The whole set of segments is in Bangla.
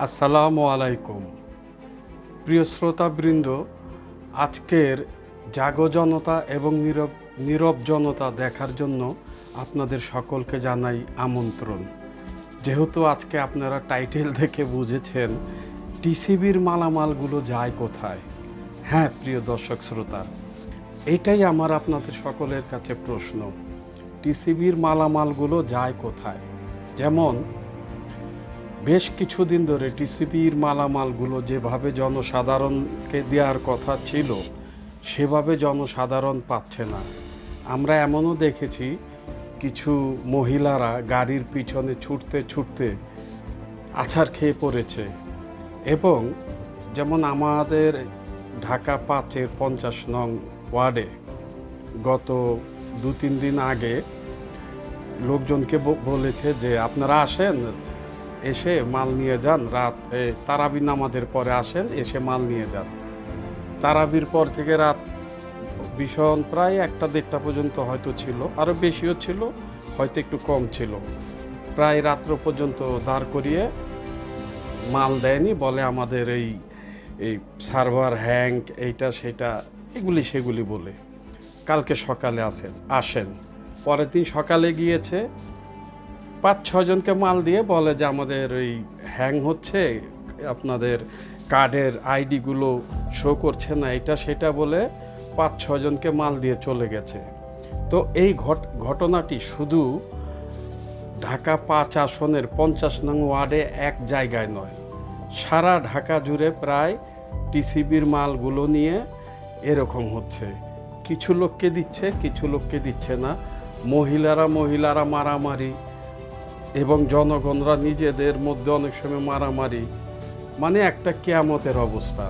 আসসালামু আলাইকুম। প্রিয় শ্রোতাবৃন্দ, আজকের জাগো জনতা এবং নীরব জনতা দেখার জন্য আপনাদের সকলকে জানাই আমন্ত্রণ। যেহেতু আজকে আপনারা টাইটেল দেখে বুঝেছেন টিসিবির মালামালগুলো যায় কোথায়। হ্যাঁ প্রিয় দর্শক শ্রোতা, এটাই আমার আপনাদের সকলের কাছে প্রশ্ন, টিসিবির মালামালগুলো যায় কোথায়। যেমন বেশ কিছুদিন ধরে টিসিবির মালামালগুলো যেভাবে জনসাধারণকে দেওয়ার কথা ছিল সেভাবে জনসাধারণ পাচ্ছে না। আমরা এমনও দেখেছি কিছু মহিলারা গাড়ির পিছনে ছুটতে ছুটতে আছাড় খেয়ে পড়েছে। এবং যেমন আমাদের ঢাকা 5-এর 50 নং ওয়ার্ডে গত 2-3 দিন আগে লোকজনকে বলেছে যে আপনারা আসেন, এসে মাল নিয়ে যান, তারাবি নামাজের পরে আসেন, এসে মাল নিয়ে যান। তারাবির পর থেকে রাত ভীষণ প্রায় 1-1:30 পর্যন্ত হয়তো ছিল, আরও বেশিও ছিল, হয়তো একটু কম ছিল। প্রায় রাত্র পর্যন্ত দাঁড় করিয়ে মাল দেয়নি, বলে আমাদের এই সার্ভার হ্যাং, এইটা সেটা এগুলি সেগুলি বলে। কালকে সকালে আসেন, পরের দিন সকালে গিয়েছে, 5-6 জনকে মাল দিয়ে বলে যে আমাদের এই হ্যাং হচ্ছে, আপনাদের কার্ডের আইডিগুলো শো করছে না, এটা সেটা বলে 5-6 জনকে মাল দিয়ে চলে গেছে। তো এই ঘটনাটি শুধু ঢাকা 5 আসনের 50 নং ওয়ার্ডে এক জায়গায় নয়, সারা ঢাকা জুড়ে প্রায় টিসিবির মালগুলো নিয়ে এরকম হচ্ছে। কিছু লোককে দিচ্ছে, কিছু লোককে দিচ্ছে না। মহিলারা মারামারি, এবং জনগণরা নিজেদের মধ্যে অনেক সময় মারামারি, মানে একটা কিয়ামতের অবস্থা।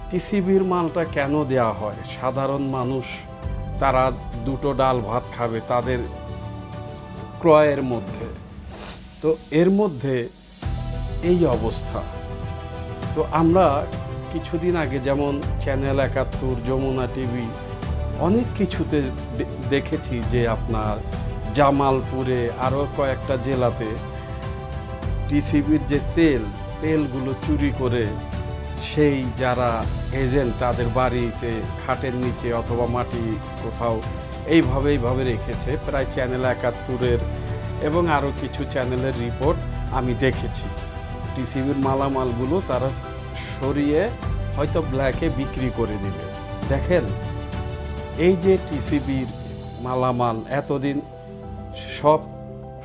টিসিবির মালটা কেন দেয়া হয়? সাধারণ মানুষ তারা দুটো ডাল ভাত খাবে তাদের ক্রয়ের মধ্যে, তো এর মধ্যে এই অবস্থা। তো আমরা কিছুদিন আগে যেমন চ্যানেল 71, যমুনা টিভি, অনেক কিছুতে দেখেছি যে আপনার জামালপুরে আরও কয়েকটা জেলাতে টিসিবির যে তেলগুলো চুরি করে সেই যারা এজেন্ট তাদের বাড়িতে খাটের নিচে অথবা মাটি কোথাও এইভাবে রেখেছে। প্রায় চ্যানেল 71-এর এবং আরও কিছু চ্যানেলের রিপোর্ট আমি দেখেছি। টিসিবির মালামালগুলো তারা সরিয়ে হয়তো ব্ল্যাকে বিক্রি করে দিবে। দেখেন, এই যে টিসিবির মালামাল এতদিন সব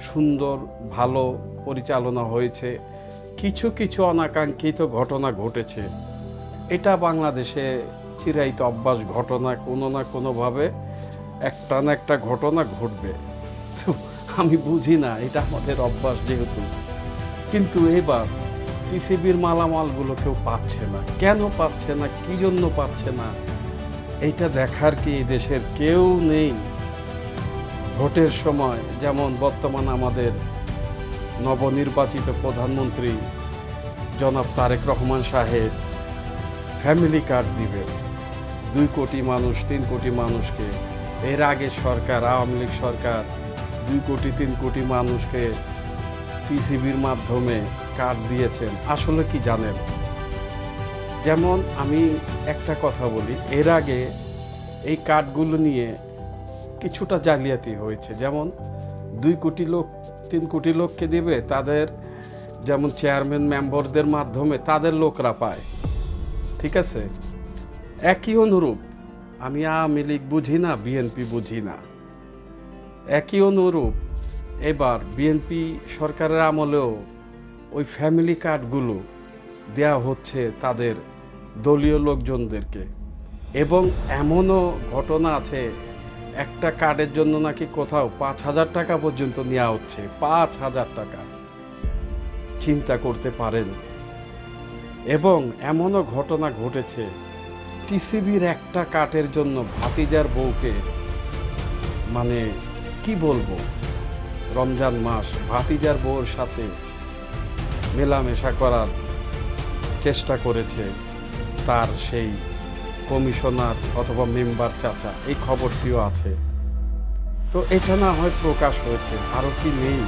সুন্দর ভালো পরিচালনা হয়েছে, কিছু কিছু অনাকাঙ্ক্ষিত ঘটনা ঘটেছে। এটা বাংলাদেশে চিরায়ত অভ্যাস ঘটনা, কোনো না কোনোভাবে একটা না একটা ঘটনা ঘটবে। তো আমি বুঝি না, এটা আমাদের অভ্যাস যেহেতু। কিন্তু এবার টিসিবির মালামালগুলো কেউ পাচ্ছে না। কেন পাচ্ছে না, কী জন্য পাচ্ছে না, এইটা দেখার কি দেশের কেউ নেই? ভোটের সময় যেমন বর্তমান আমাদের নবনির্বাচিত প্রধানমন্ত্রী জনাব তারেক রহমান সাহেব ফ্যামিলি কার্ড দিবে 2 কোটি মানুষ, 3 কোটি মানুষকে। এর আগে সরকার, আওয়ামী লীগ সরকার 2 কোটি 3 কোটি মানুষকে টিসিবির মাধ্যমে কার্ড দিয়েছেন। আসলে কি জানেন, যেমন আমি একটা কথা বলি, এর আগে এই কার্ডগুলো নিয়ে কিছুটা জালিয়াতি হয়েছে। যেমন 2 কোটি লোক 3 কোটি লোককে দেবে, তাদের যেমন চেয়ারম্যান মেম্বারদের মাধ্যমে তাদের লোকরা পায়, ঠিক আছে? একই অনুরূপ, আমি আওয়ামী লীগ বুঝি না, বিএনপি বুঝি না, একই অনুরূপ এবার বিএনপি সরকারের আমলেও ওই ফ্যামিলি কার্ডগুলো দেয়া হচ্ছে তাদের দলীয় লোকজনদেরকে। এবং এমনও ঘটনা আছে, একটা কার্ডের জন্য নাকি কোথাও 5,000 টাকা পর্যন্ত নেওয়া হচ্ছে। 5,000 টাকা, চিন্তা করতে পারেন? এবং এমনও ঘটনা ঘটেছে, টিসিবির একটা কার্ডের জন্য ভাতিজার বউকে, মানে কি বলবো, রমজান মাস ভাতিজার বউর সাথে মেলামেশা করার চেষ্টা করেছে তার সেই কমিশনার অথবা মেম্বার চাচা, এই খবরটিও আছে। তো এটা না হয় প্রকাশ হয়েছে, আরও কি নেই?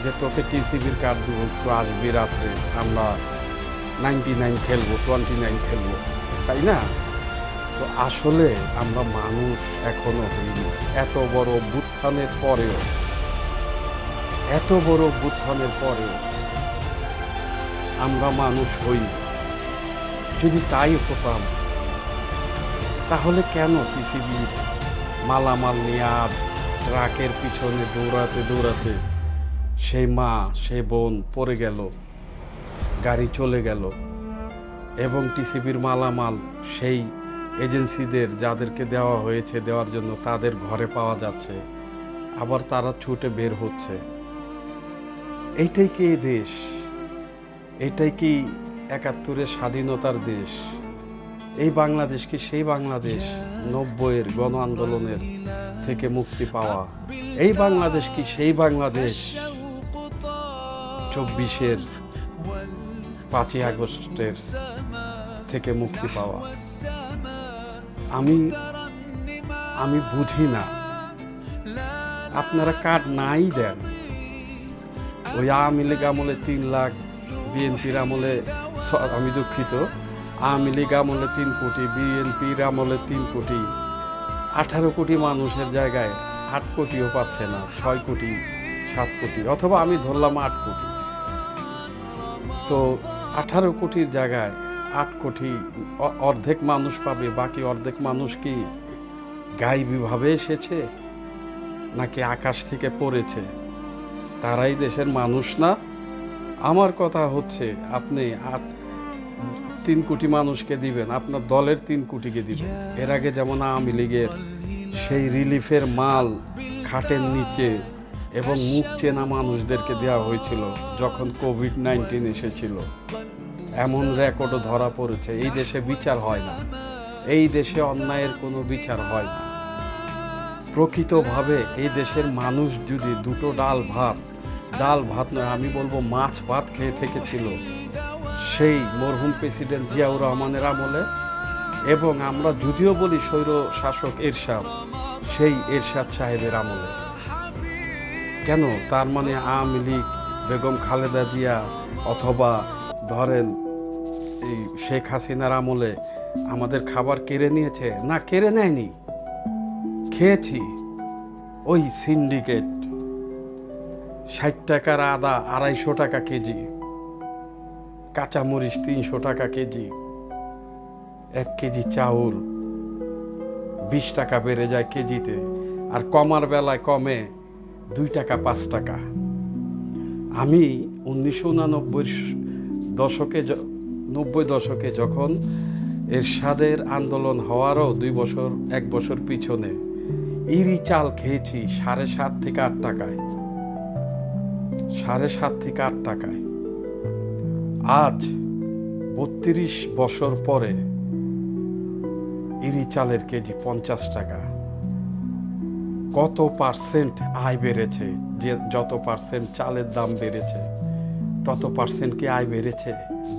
যে তোকে টিসিবির কার্ড দেবো, একটু আসবি রাত্রে, আমরা 99 খেলবো, 29 খেলবো, তাই না? তো আসলে আমরা মানুষ এখনো হইনি। এত বড় অভ্যুত্থানের পরেও, এত বড় অভ্যুত্থানের পরেও আমরা মানুষ হইনি। যদি তাই হতাম, তাহলে কেন টিসিবির মালামাল নিয়ে আজ ট্রাকের পিছনে দৌড়াতে দৌড়াতে সেই মা, সে বোন পড়ে গেল, গাড়ি চলে গেল, এবং টিসিবির মালামাল সেই এজেন্সিদের যাদেরকে দেওয়া হয়েছে দেওয়ার জন্য তাদের ঘরে পাওয়া যাচ্ছে, আবার তারা ছুটে বের হচ্ছে। এইটাই কি এই দেশ? এটাই কি ৭১-এর স্বাধীনতার দেশ? এই বাংলাদেশ কি সেই বাংলাদেশ ৯০-এর গণ আন্দোলনের থেকে মুক্তি পাওয়া? এই বাংলাদেশ কি সেই বাংলাদেশ ২৪-এর ৫ই আগস্টের থেকে মুক্তি পাওয়া? আমি বুঝি না। আপনারা কার্ড নাই দেন। ওই আওয়ামী লীগ আমলে ৩ লাখ, বিএনপির আমলে, আমি দুঃখিত, আওয়ামী লীগ আমলে ৩ কোটি, বিএনপির আমলে ৩ কোটি, ১৮ কোটি মানুষের জায়গায় ৮ কোটিও পাচ্ছে না, ৬ কোটি, ৭ কোটি, অথবা আমি ধরলাম ৮ কোটি। তো ১৮ কোটির জায়গায় ৮ কোটি, অর্ধেক মানুষ পাবে। বাকি অর্ধেক মানুষ কি গায়েবীভাবে এসেছে নাকি আকাশ থেকে পড়েছে? তারাই দেশের মানুষ না? আমার কথা হচ্ছে, আপনি ৩ কোটি মানুষকে দিবেন, আপনার দলের ৩ কোটিকে দিবেন। এর আগে যেমন আওয়ামী লীগের সেই রিলিফের মাল খাটের নিচে এবং মুখ চেনা মানুষদেরকে দেওয়া হয়েছিল যখন কোভিড-19 এসেছিল, এমন রেকর্ডও ধরা পড়েছে। এই দেশে বিচার হয় না, এই দেশে অন্যায়ের কোনো বিচার হয় না। প্রকৃতভাবে এই দেশের মানুষ যদি দুটো ডাল ভাত নয়, আমি বলবো মাছ ভাত খেয়ে থেকেছিল সেই মরহুম প্রেসিডেন্ট জিয়াউর রহমানের আমলে, এবং আমরা যদিও বলি স্বৈর শাসক এরশাদ, সেই এরশাদ সাহেবের আমলে। কেন? তার মানে আওয়ামী লীগ, বেগম খালেদা জিয়া, অথবা ধরেন এই শেখ হাসিনার আমলে আমাদের খাবার কেড়ে নিয়েছে? না, কেড়ে নেয়নি, খেয়েছি। ওই সিন্ডিকেট ৬০ টাকার আদা ২৫০ টাকা কেজি, কাঁচামরিচ ৩০০ টাকা কেজি, ১ কেজি চাউল ২০ টাকা বেড়ে যায় কেজিতে, আর কমার বেলায় কমে ২ টাকা ৫ টাকা। আমি ১৯৯৯ দশকে যখন এরশাদের আন্দোলন হওয়ারও ১ বছর পিছনে ইরি চাল খেয়েছি ৭.৫ থেকে ৮ টাকায়, ৭.৫ থেকে ৮ টাকায়। আজ ৩২ বছর পরে ইরি চালের কেজি ৫০ টাকা। কত পার্সেন্ট আয় বেড়েছে? যে যত পার্সেন্ট চালের দাম বেড়েছে, তত পার্সেন্ট কি আয় বেড়েছে?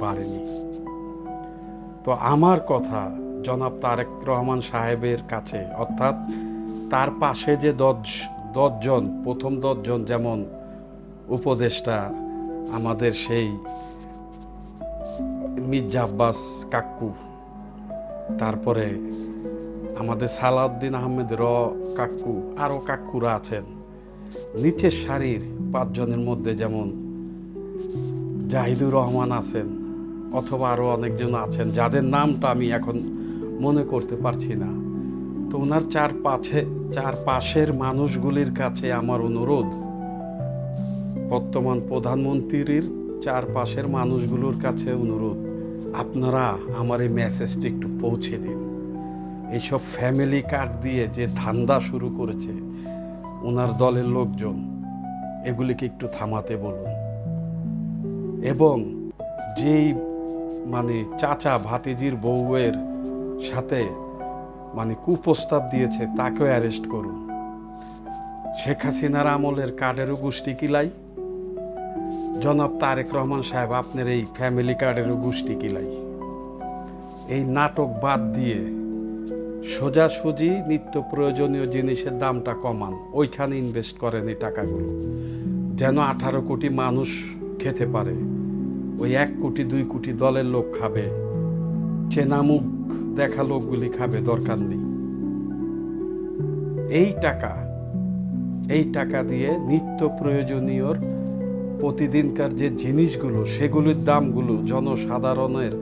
বাড়েনি। তো আমার কথা জনাব তারেক রহমান সাহেবের কাছে, অর্থাৎ তার পাশে যে ১০ জন, প্রথম ১০ জন, যেমন উপদেষ্টা আমাদের সেই মির্জা আব্বাস কাক্কু, তারপরে আমাদের সালাউদ্দিন আহমেদ কাক্কু, আরও কাক্কুরা আছেন। নিচের সারির ৫ জনের মধ্যে যেমন জাহিদুর রহমান আছেন, অথবা আরও অনেকজন আছেন যাদের নামটা আমি এখন মনে করতে পারছি না। তো ওনার চারপাশের মানুষগুলির কাছে আমার অনুরোধ, বর্তমান প্রধানমন্ত্রীর চারপাশের মানুষগুলোর কাছে অনুরোধ, আপনারা আমার এই মেসেজটি একটু পৌঁছে দিন। এইসব ফ্যামিলি কার্ড দিয়ে যে ধান্দা শুরু করেছে ওনার দলের লোকজন, এগুলিকে একটু থামাতে বলুন। এবং যেই চাচা ভাতিজির বউয়ের সাথে কুপ্রস্তাব দিয়েছে তাকেও অ্যারেস্ট করুন। শেখ হাসিনার আমলের কার্ডেরও গোষ্ঠী কিলাই, জনাব তারেক রহমান সাহেব আপনার এই ফ্যামিলি কার্ডেরও গোষ্ঠী কিলাই। এই নাটক বাদ দিয়ে সোজাসুজি নিত্য প্রয়োজনীয় জিনিসের দামটা কমান, ওইখানে ইনভেস্ট করেন এই টাকাগুলো। যেন 18 কোটি মানুষ খেতে পারে। ওই 1 কোটি 2 কোটি দলের লোক খাবে, চেনা মুখ দেখা লোকগুলি খাবে, দরকার নেই। এই টাকা দিয়ে নিত্য প্রয়োজনীয় প্রতিদিনকার যে জিনিসগুলো, সেগুলির দামগুলো জনসাধারণের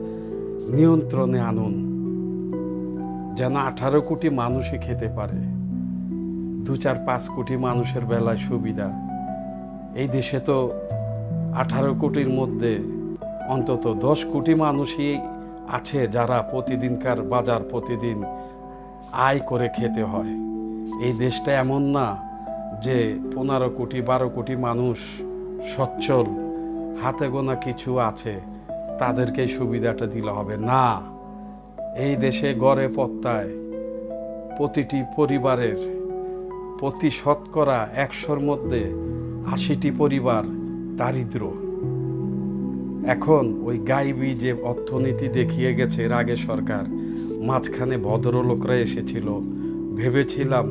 নিয়ন্ত্রণে আনুন, যেন 18 কোটি মানুষই খেতে পারে। 2-4-5 কোটি মানুষের বেলায় সুবিধা। এই দেশে তো 18 কোটির মধ্যে অন্তত 10 কোটি মানুষই আছে যারা প্রতিদিনকার বাজার প্রতিদিন আয় করে খেতে হয়। এই দেশটা এমন না যে 15 কোটি 12 কোটি মানুষ সচ্ছল, হাতে গোনা কিছু আছে, তাদেরকে সুবিধাটা দিলে হবে না। এই দেশে গড়ে পত্তায় প্রতিটি পরিবারের প্রতি শতকরা 100-র মধ্যে 80টি পরিবার দারিদ্র। এখন ওই গাইবি যে অর্থনীতি দেখিয়ে গেছে এর আগে সরকার, মাঝখানে ভদ্রলোকরা এসেছিল, ভেবেছিলাম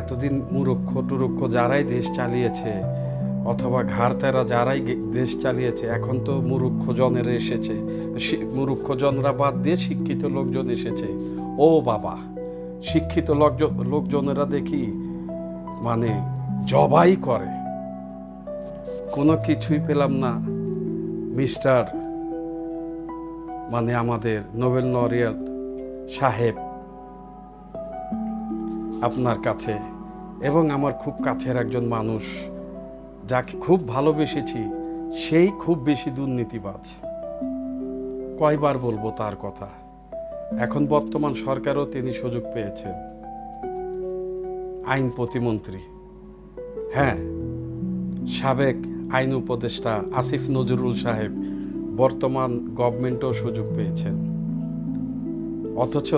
এতদিন মূর্খ টুরুক্ষ যারাই দেশ চালিয়েছে অথবা ঘাড়তেরা যারাই দেশ চালিয়েছে, এখন তো মূর্খ জনেরা এসেছে, মূর্খ জনরা বাদ দিয়ে শিক্ষিত লোকজন এসেছে। ও বাবা, শিক্ষিত লোকজনেরা দেখি মানে জবাই করে। কোনো কিছুই পেলাম না মিস্টার মানে আমাদের নোবেল লরিয়াল সাহেব আপনার কাছে, এবং আমার খুব কাছের একজন মানুষ যাকে খুব ভালোবেসেছি, সেই খুব বেশি দুর্নীতিবাজ। কয়বার বলবো তার কথা। এখন বর্তমান সরকারও তিনি সুযোগ পেয়েছেন, আইন প্রতিমন্ত্রী। হ্যাঁ, সাবেক আইন উপদেষ্টা আসিফ নজরুল সাহেব বর্তমান গভর্নমেন্টও সুযোগ পেয়েছেন। অথচ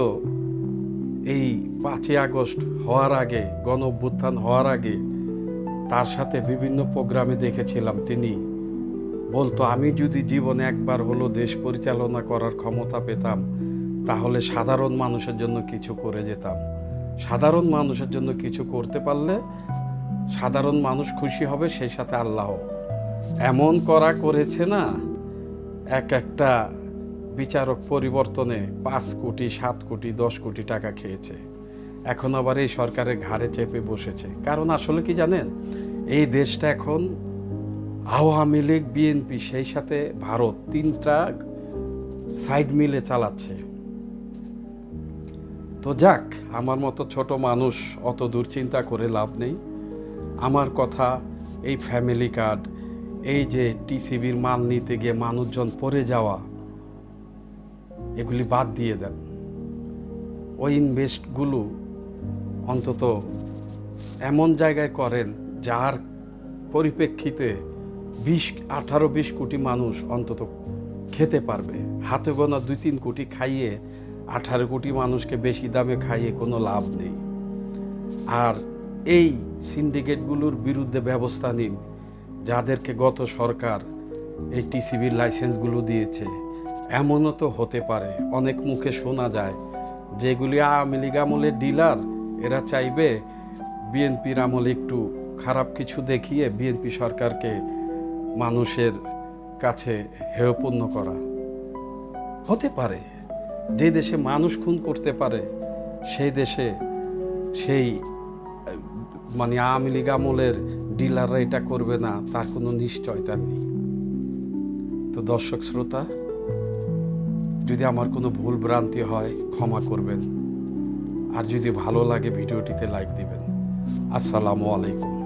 এই 5ই আগস্ট হওয়ার আগে, গণ অভ্যুত্থান হওয়ার আগে তার সাথে বিভিন্ন প্রোগ্রামে দেখেছিলাম তিনি বলতো, আমি যদি জীবনে একবার হলো দেশ পরিচালনা করার ক্ষমতা পেতাম তাহলে সাধারণ মানুষের জন্য কিছু করে যেতাম। সাধারণ মানুষের জন্য কিছু করতে পারলে সাধারণ মানুষ খুশি হবে, সেই সাথে আল্লাহ। এমন করেছে না, একটা বিচারক পরিবর্তনে 5 কোটি 7 কোটি 10 কোটি টাকা খেয়েছে। এখন আবার এই সরকারের ঘাড়ে চেপে বসেছে। কারণ আসলে কি জানেন, এই দেশটা এখন আওয়ামী লীগ, বিএনপি, সেই সাথে ভারত, 3টা সাইড মিলে চালাচ্ছে। তো যাক, আমার মতো ছোট মানুষ অত দূর চিন্তা করে লাভ নেই। আমার কথা, এই ফ্যামিলি কার্ড, এই যে টিসিবির মাল নিতে গিয়ে মানুষজন পড়ে যাওয়া, এগুলি বাদ দিয়ে দেন। ওই ইনভেস্টগুলো অন্তত এমন জায়গায় করেন যার পরিপ্রেক্ষিতে 18-20 কোটি মানুষ অন্তত খেতে পারবে। হাতে গোনা 2-3 কোটি খাইয়ে 18 কোটি মানুষকে বেশি দামে খাইয়ে কোনো লাভ নেই। আর এই সিন্ডিকেটগুলোর বিরুদ্ধে ব্যবস্থা নিন, যাদেরকে গত সরকার এই টিসিবির লাইসেন্সগুলো দিয়েছে। এমনও তো হতে পারে, অনেক মুখে শোনা যায়, যেগুলি আওয়ামী লীগ আমলের ডিলার, এরা চাইবে বিএনপির আমলে একটু খারাপ কিছু দেখিয়ে বিএনপি সরকারকে মানুষের কাছে হেয়পূর্ণ করা। হতে পারে, যে দেশে মানুষ খুন করতে পারে সেই দেশে সেই মানে আওয়ামী লীগ আমলের ডিলাররা এটা করবে না, তার কোনো নিশ্চয়তা নেই। তো দর্শক শ্রোতা, যদি আমার কোনো ভুল ভ্রান্তি হয় ক্ষমা করবেন, আর যদি ভালো লাগে ভিডিওটিতে লাইক দিবেন। আসসালামু আলাইকুম।